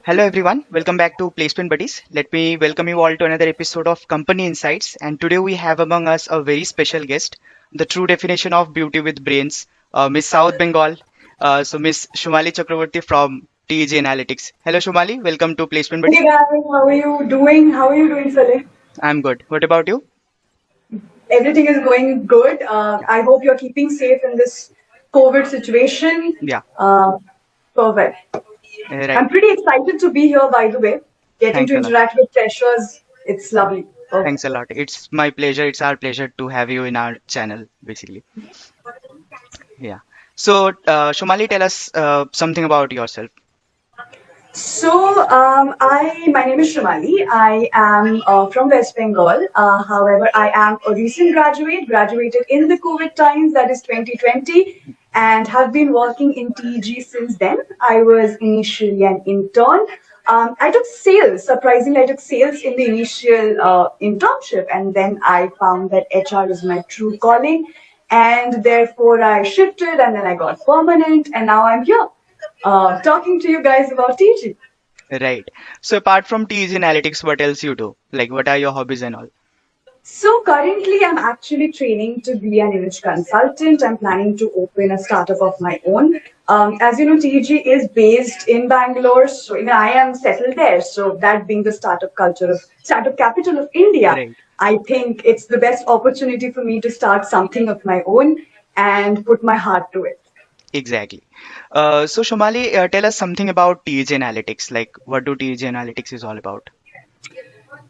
Hello everyone, welcome back to Placement Buddies. Let me welcome you all to another episode of Company Insights. And today we have among us a very special guest, the true definition of beauty with brains, Miss South Bengal. Miss Soumali Chakraborty from TEG Analytics. Hello Soumali, welcome to Placement Hey Buddies. guys, how are you doing? How are you doing, Saleh? I'm good. What about you? Everything is going good. Yeah, I hope you're keeping safe in this COVID situation. yeah, Uh, Perfect. I'm right. pretty excited to be here, by the way. Getting Thanks to a lot. interact with freshers, it's lovely. Thanks Perfect. a lot. It's my pleasure. It's our pleasure to have you in our channel, basically. Yeah. Somali, tell us something about yourself. My name is Soumali. I am from West Bengal. However, I am a recent graduate, graduated in the COVID times, that is 2020, and have been working in TEG since then. I was initially an intern. I took sales. Surprisingly, I took sales in the initial internship, and then I found that HR is my true calling, and therefore I shifted, and then I got permanent, and now I'm here talking to you guys about teaching. Right. So apart from TEG Analytics, what else you do? Like, what are your hobbies and all? So currently, I'm actually training to be an image consultant. I'm planning to open a startup of my own. As you know, TG is based in Bangalore, so even I am settled there. So that being the startup capital of India, Right. I think it's the best opportunity for me to start something of my own and put my heart to it. Exactly. Shomali, tell us something about TEG Analytics. Like, what do TEG Analytics is all about?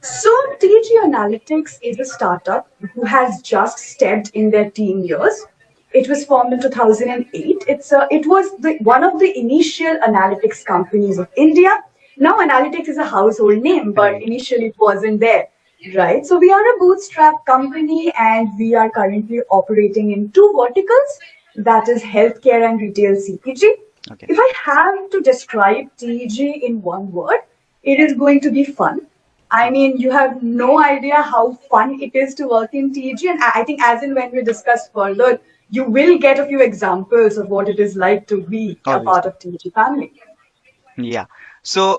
So, TG Analytics is a startup who has just stepped in their teen years. It was formed in 2008. It was one of the initial analytics companies of India. Now, analytics is a household name, but Right. initially it wasn't there. Right. So, we are a bootstrap company and we are currently operating in two verticals, that is healthcare and retail CPG. Okay. If I have to describe TG in one word, it is going to be fun. I mean, you have no idea how fun it is to work in TG. And I think, as in when we discuss further, you will get a few examples of what it is like to be a part Obviously. of TG family. Yeah. So,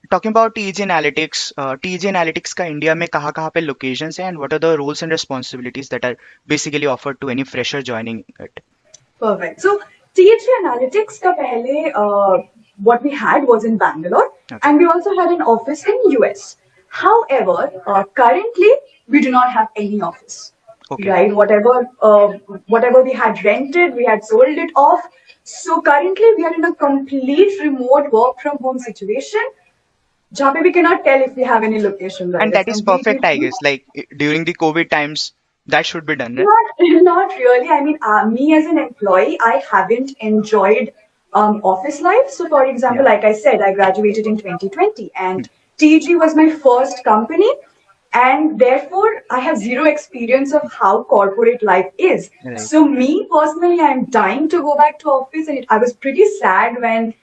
talking about TEG Analytics, TEG Analytics का India में कहाँ पे locations हैं and what are the roles and responsibilities that are basically offered to any fresher joining it? Perfect. So TG Analytics ka pehle, what we had was in Bangalore, Okay. and we also had an office in US. However, currently we do not have any office. Okay. Right, whatever we had rented, we had sold it off. So currently we are in a complete remote work from home situation. जहाँ पे we cannot tell if we have any location, right? And It's that is completely perfect, I guess. remote. Like during the COVID times, that should be done, right? Not, not really. I mean, me as an employee, I haven't enjoyed office life. So, for example, Yeah. like I said, I graduated in 2020 Hmm. and TG was my first company. And therefore, I have zero experience of how corporate life is. Right. So, me personally, I'm dying to go back to office. And I was pretty sad when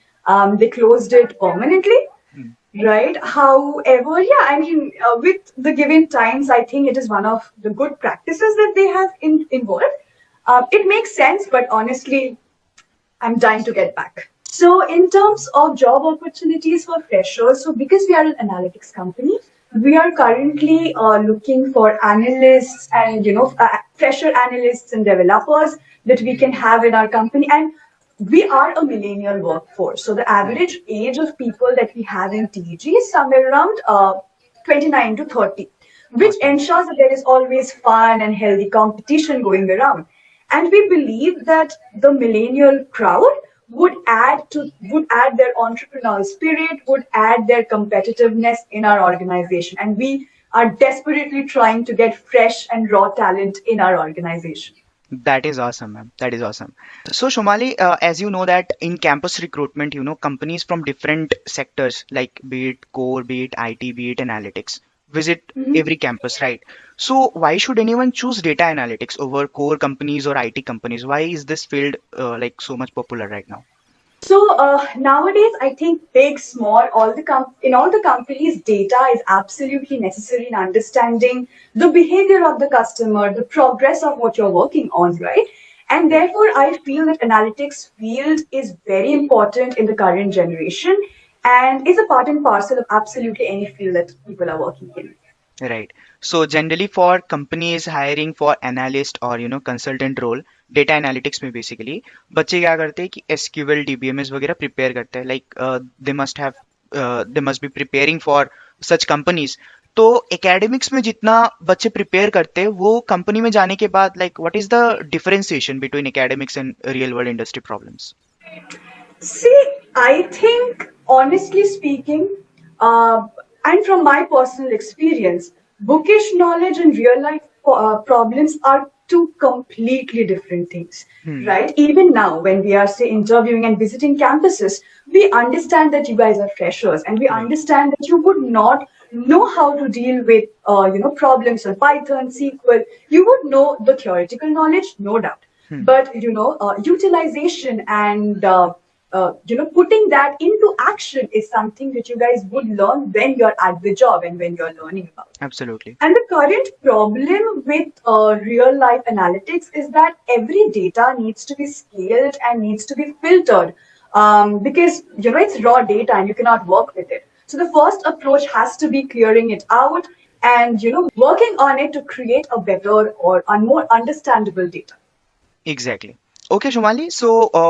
they closed it permanently. Hmm. Right. However, yeah, I mean, with the given times, I think it is one of the good practices that they have involved. It makes sense, but honestly, I'm dying to get back. So, in terms of job opportunities for freshers, so because we are an analytics company, we are currently looking for analysts and fresher analysts and developers that we can have in our company. And we are a millennial workforce, so the Right. average age of people that we have in TG is somewhere around 29 to 30, which Awesome. ensures that there is always fun and healthy competition going around. And we believe that the millennial crowd would add their entrepreneurial spirit, would add their competitiveness in our organization. And we are desperately trying to get fresh and raw talent in our organization. That is awesome, ma'am. That is awesome. So, Shomali, as you know that in campus recruitment, companies from different sectors, like be it core, be it IT, be it analytics, visit Mhm. every campus, right? So, why should anyone choose data analytics over core companies or IT companies? Why is this field like so much popular right now? So nowadays, I think big, small, in all the companies, data is absolutely necessary in understanding the behavior of the customer, the progress of what you're working on, right? And therefore, I feel that analytics field is very important in the current generation. and is a part and parcel of absolutely any field that people are working in. Right. So generally for companies hiring for analyst or consultant role, data analytics में basically बच्चे क्या करते हैं कि SQL DBMS वगैरह prepare करते हैं like they must be preparing for such companies. तो एकेडमिक्स में जितना बच्चे प्रिपेयर करते हैं वो कंपनी में जाने के बाद like what is the differentiation between academics and real world industry problems? See, I think, honestly speaking, and from my personal experience, bookish knowledge and real life problems are two completely different things, right? Even now, when we are, say, interviewing and visiting campuses, we understand that you guys are freshers, and we Right. understand that you would not know how to deal with, problems on Python, SQL. You would know the theoretical knowledge, no doubt. But utilization and putting that into action is something that you guys would learn when you're at the job and when you're learning about it. Absolutely. And the current problem with real life analytics is that every data needs to be scaled and needs to be filtered because it's raw data and you cannot work with it. So the first approach has to be clearing it out and working on it to create a better or a more understandable data. Exactly. Okay, Shumali. So,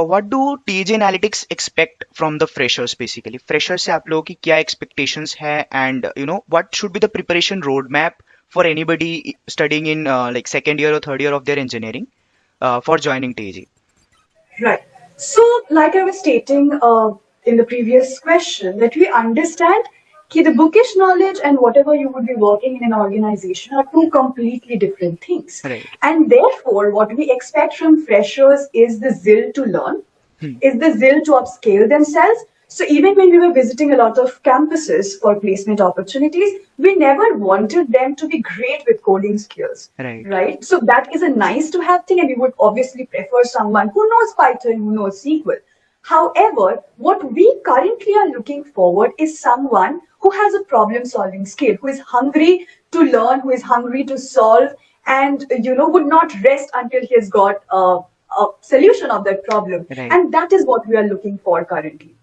what do TEG Analytics expect from the freshers basically? Freshers से आप लोगों की क्या expectations है and what should be the preparation roadmap for anybody studying in like second year or third year of their engineering for joining TEG? Right. So, like I was stating in the previous question, that we understand that the bookish knowledge and whatever you would be working in an organization are two completely different things. Right. And therefore, what we expect from freshers is the zeal to learn, is the zeal to upscale themselves. So even when we were visiting a lot of campuses for placement opportunities, we never wanted them to be great with coding skills. Right. Right? So that is a nice to have thing, and we would obviously prefer someone who knows Python, who knows SQL. However, what we currently are looking forward is someone who has a problem solving skill, who is hungry to learn, who is hungry to solve, and would not rest until he has got a solution of that problem. Right. And that is what we are looking for currently.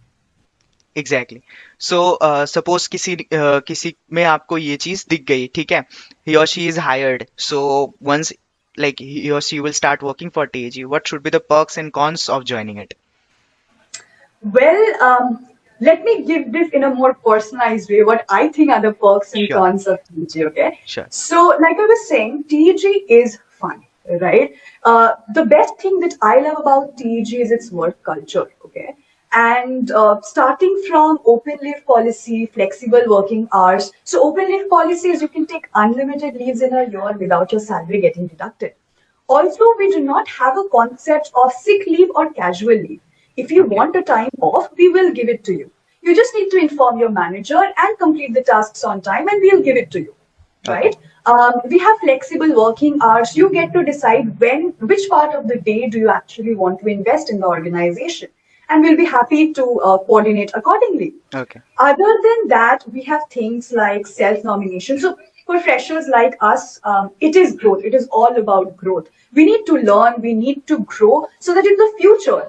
Exactly. So suppose किसी में आपको ये चीज दिख गई, ठीक है, he or she is hired, so once like he or she will start working for TAG, what should be the perks and cons of joining it? Well, let me give this in a more personalized way, what I think are the perks and Sure. cons of TEG, okay? Sure. So, like I was saying, TEG is fun, right? The best thing that I love about TEG is its work culture, okay? And starting from open leave policy, flexible working hours. So open leave policy is you can take unlimited leaves in a year without your salary getting deducted. Also, we do not have a concept of sick leave or casual leave. If you want a time off, we will give it to you. You just need to inform your manager and complete the tasks on time, and we'll give it to you. Right? We have flexible working hours. You get to decide which part of the day do you actually want to invest in the organization. And we'll be happy to coordinate accordingly. Okay. Other than that, we have things like self-nomination. So for freshers like us, it is growth. It is all about growth. We need to learn. We need to grow so that in the future,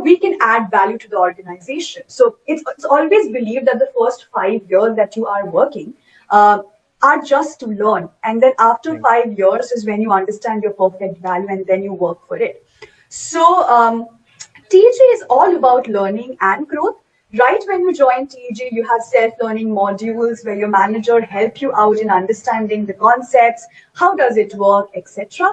we can add value to the organization. So it's always believed that the first 5 years that you are working are just to learn. And then after 5 years is when you understand your perfect value and then you work for it. So, TEG is all about learning and growth. Right when you join TEG, you have self-learning modules where your manager help you out in understanding the concepts, how does it work, etc.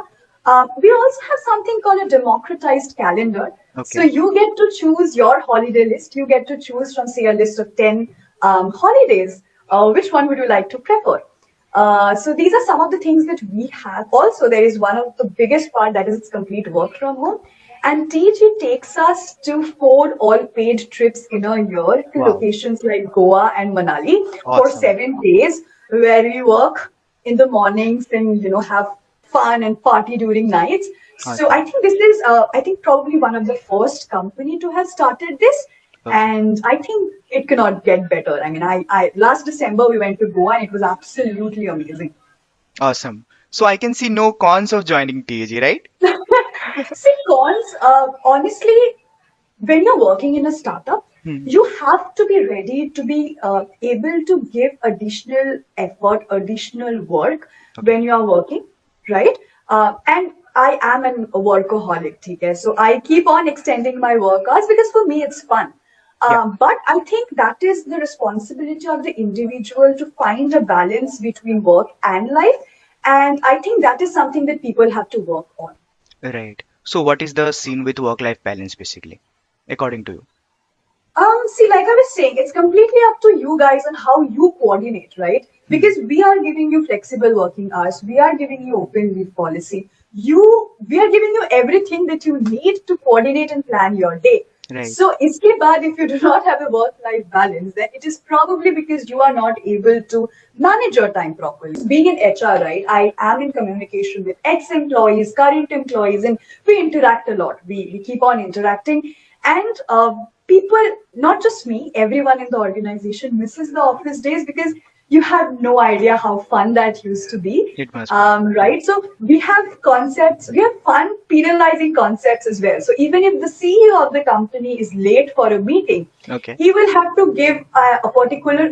We also have something called a democratized calendar. Okay. So you get to choose your holiday list. You get to choose from, say, a list of 10 holidays. Which one would you like to prefer? So these are some of the things that we have. Also, there is one of the biggest part, that is its complete work from home. And TEG takes us to 4 all-paid trips in a year to Wow. locations like Goa and Manali for Awesome. 7 days, where we work in the mornings and have fun and party during nights. So Awesome. I think this is, probably one of the first company to have started this. Okay. And I think it cannot get better. I mean, I last December we went to Goa and it was absolutely amazing. Awesome. So I can see no cons of joining TAG, right? See, cons, honestly, when you're working in a startup, Hmm. you have to be ready to be able to give additional effort, additional work Okay. when you are working, right? And I am a workaholic, okay? So I keep on extending my work hours because for me it's fun. Yeah. But I think that is the responsibility of the individual to find a balance between work and life. And I think that is something that people have to work on. Right. So what is the scene with work-life balance basically, according to you? See, like I was saying, it's completely up to you guys on how you coordinate, right? Hmm. Because we are giving you flexible working hours, we are giving you open leave policy. We are giving you everything that you need to coordinate and plan your day. Right. So, iske baad, if you do not have a work-life balance, then it is probably because you are not able to manage your time properly. Being in HR, right? I am in communication with ex-employees, current employees, and we interact a lot. We keep on interacting, and people, not just me, everyone in the organization misses the office days because you have no idea how fun that used to be. It must be. Yeah. Right? So we have concepts, we have fun penalizing concepts as well. So even if the CEO of the company is late for a meeting, Okay. he will have to give a particular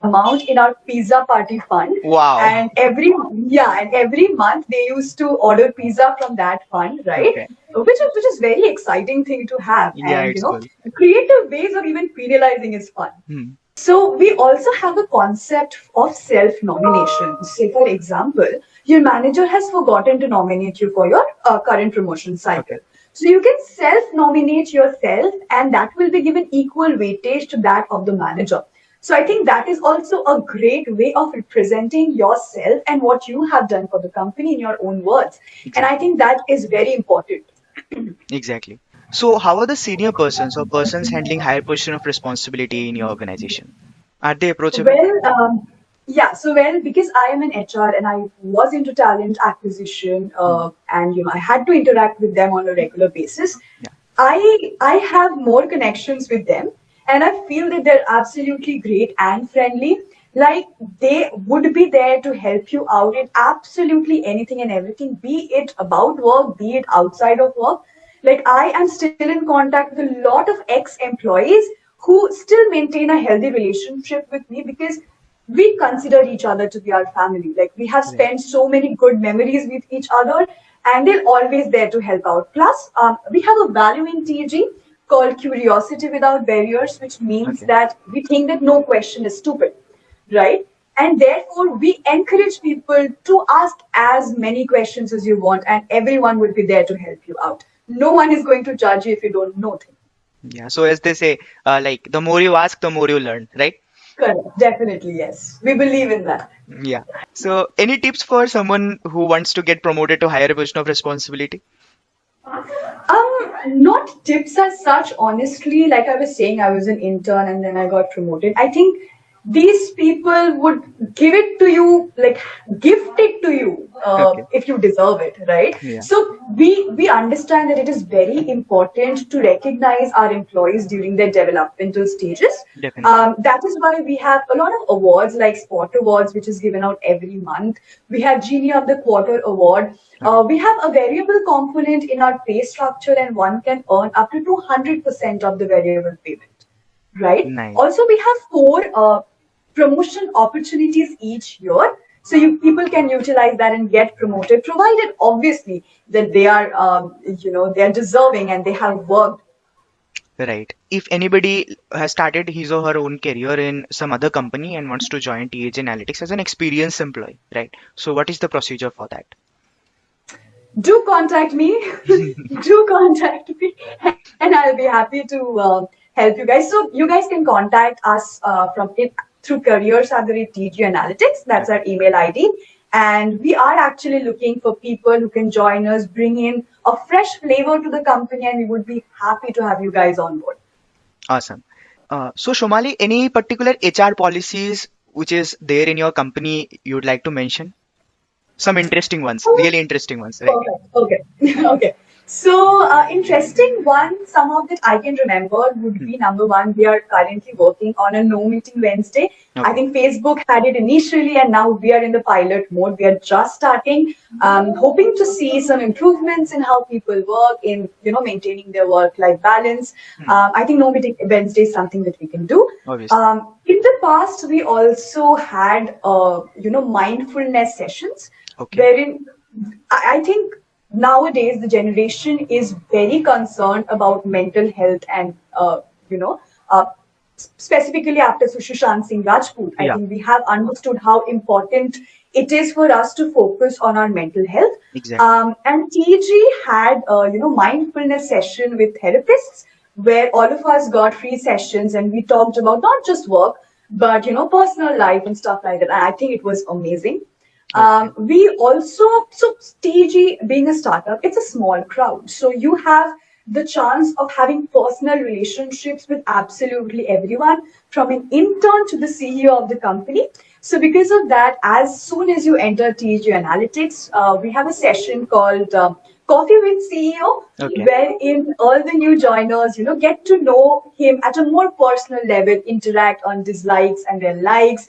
amount in our pizza party fund. And Wow. every month they used to order pizza from that fund, right? Okay. Which is very exciting thing to have. Yeah, And it's cool. creative ways of even penalizing is fun. Hmm. So we also have a concept of self-nomination. Say, for example, your manager has forgotten to nominate you for your current promotion cycle. Okay. So you can self-nominate yourself, and that will be given equal weightage to that of the manager. So I think that is also a great way of representing yourself and what you have done for the company in your own words. And I Exactly. think that is very important. Exactly. So how are the senior persons or persons handling higher position of responsibility in your organization? Are they approachable? Because I am an HR and I was into talent acquisition, Hmm. and I had to interact with them on a regular basis. Yeah. I have more connections with them, and I feel that they're absolutely great and friendly. Like they would be there to help you out in absolutely anything and everything, be it about work, be it outside of work. Like I am still in contact with a lot of ex-employees who still maintain a healthy relationship with me because we consider each other to be our family. Like we have Right. spent so many good memories with each other, and they're always there to help out. Plus, we have a value in TG called curiosity without barriers, which means Okay. that we think that no question is stupid, right? And therefore, we encourage people to ask as many questions as you want, and everyone will be there to help you out. No one is going to judge you if you don't know things. Yeah. So as they say, like the more you ask, the more you learn, right? Correct. Definitely, yes. We believe in that. Yeah. So any tips for someone who wants to get promoted to higher position of responsibility? Not tips as such, honestly. Like I was saying, I was an intern and then I got promoted. I think these people would give it to you, like gift it to you, Okay. if you deserve it, right? Yeah. So we understand that it is very important to recognize our employees during their developmental stages. Definitely. That is why we have a lot of awards like Spot Awards, which is given out every month. We have Genie of the Quarter Award. Okay. We have a variable component in our pay structure, and one can earn up to 200% of the variable payment, right? Nice. Also, we have four promotion opportunities each year. So people can utilize that and get promoted, provided obviously that they are, they are deserving and they have worked. Right. If anybody has started his or her own career in some other company and wants to join TEG Analytics as an experienced employee, right? So what is the procedure for that? Do contact me. Do contact me, and I'll be happy to help you guys. So you guys can contact us through careers@TG Analytics. That's our Okay. email ID. And we are actually looking for people who can join us, bring in a fresh flavor to the company, and we would be happy to have you guys on board. Awesome. So Shomali, any particular HR policies which is there in your company you'd like to mention? Some interesting ones, really interesting ones, right? Perfect. Okay. Okay. So, interesting one, some of that I can remember would Hmm. be number one, we are currently working on a no meeting Wednesday. I Okay. think Facebook had it initially, and now we are in the pilot mode. We are just starting, hoping to see some improvements in how people work, in maintaining their work-life balance. Hmm. I think no meeting Wednesday is something that we can do. Obviously. In the past, we also had mindfulness sessions Okay. wherein I think nowadays the generation is very concerned about mental health and you know uh, specifically after Sushant Singh Rajput, I Yeah. think we have understood how important it is for us to focus on our mental health. Exactly. And TG had mindfulness session with therapists where all of us got free sessions and we talked about not just work but personal life and stuff like that. And I think it was amazing. Okay. We also, so TG being a startup, it's a small crowd. So you have the chance of having personal relationships with absolutely everyone, from an intern to the CEO of the company. So because of that, as soon as you enter TG Analytics, we have a session called Coffee with CEO, Okay. wherein all the new joiners, get to know him at a more personal level, interact on dislikes and their likes,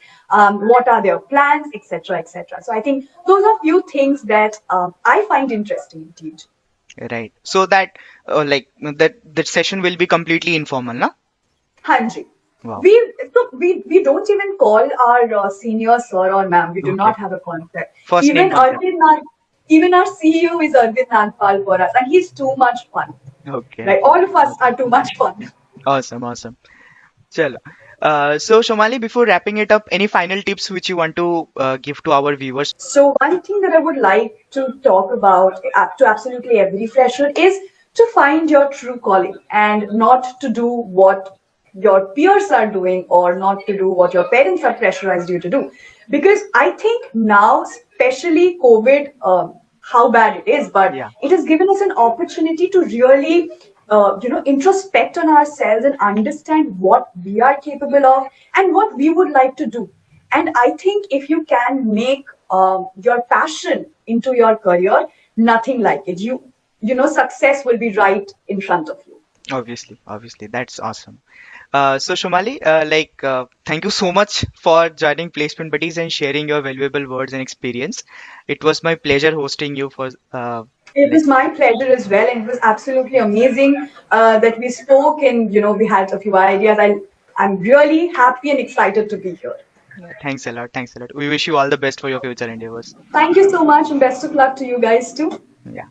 what are their plans, etc., etc. So I think those are few things that I find interesting in teach. Right. So that that session will be completely informal, na? Hanji. Wow. We don't even call our senior sir or ma'am. We do Okay. not have a concept. First name Even concept. even our CEO is Arvind Nagpal for us, and he's too much fun. Okay. Right? All of us are too much fun. Awesome. Awesome. Chalo. So Shomali, before wrapping it up, any final tips which you want to give to our viewers? So one thing that I would like to talk about to absolutely every fresher is to find your true calling and not to do what your peers are doing or not to do what your parents are pressurized you to do. Because I think now, especially COVID, how bad it is, but Yeah. it has given us an opportunity to really introspect on ourselves and understand what we are capable of and what we would like to do. And I think if you can make your passion into your career, nothing like it. Success will be right in front of you. Obviously, obviously, that's awesome. So Shomali, thank you so much for joining Placement Buddies and sharing your valuable words and experience. It was my pleasure hosting you for It like was my pleasure as well, and it was absolutely amazing that we spoke and we had a few ideas. I'm really happy and excited to be here. thanks a lot, thanks a lot. We wish you all the best for your future endeavors. Thank you so much, and best of luck to you guys too. Yeah.